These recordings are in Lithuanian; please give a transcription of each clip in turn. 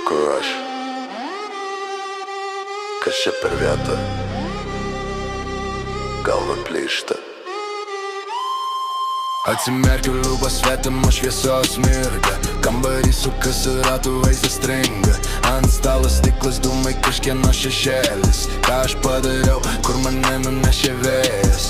Kur aš? Kas čia per vieta? Galva plyšta. Atsimerkiu lūpas, svetimo šviesos mirga. Kambarį sukasi ratų, vaizdas stringa. Ant stalo stiklas, dūmai, kažkieno šešėlis. Ką aš padariau, kur mane nunešė vėjas?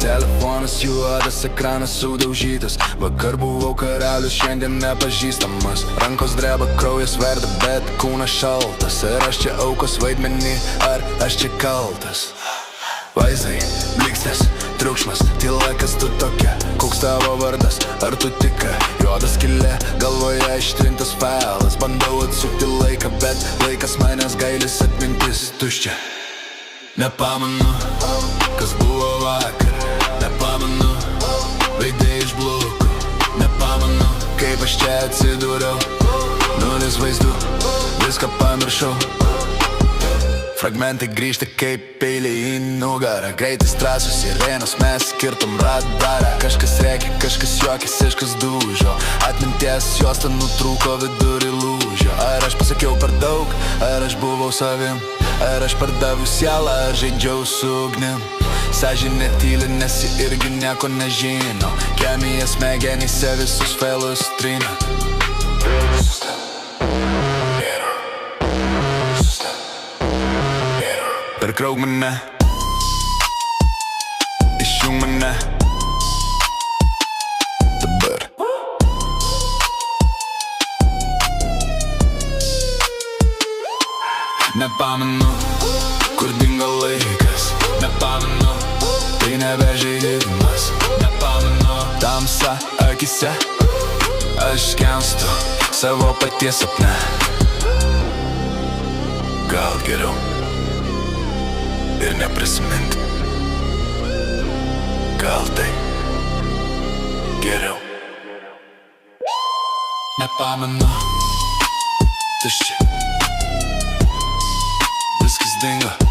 Telefonas juodas, ekranas sudaužytas. Vakar buvau karalius, šiandien nepažįstamas. Rankos dreba, kraujas verda, bet kūnas šaltas. Ar aš čia aukos vaidmenį, ar aš čia kaltas? Vaizdai, blikstės, triukšmas, tyla, kas tu tokia? Koks tavo vardas, ar tu tikra? Juoda skylė, galvoje ištrintas failas. Bandau atsukti laiką, bet laikas manęs gailis, atmintis tuščia. Nepamenu, kas buvo vakar. Nepamenu, veidai iš blūkų. Nepamenu, kaip aš čia atsidūriau. Nulis vaizdų, viską pamiršau. Fragmentai grįžta kaip peiliai į nugarą. Greitis trasos, sirenos, mes skirtum radarą. Kažkas rėkia, kažkas juokis, kažkas dūžo. Atminties juosta nutrūko vidurį lūžio. Ar aš pasakiau per daug, ar aš buvau savim? Ar aš pardaviau sielą, ar žaidžiau su ugnim? Sąžinė tyli, nes ji irgi nieko nežino. Chemija smegenyse visus failus trina. Perkrauk mane, išjung mane dabar. Nepamenu, kur dingo laikas. Nepamenu, tai nebežaidimas. Nepamenu, tamsa akise. Aš skęstu savo paties sapne. Gal geriau ir neprisimint. Gal tai geriau. Nepamenu, tuščia. Viskas dingo.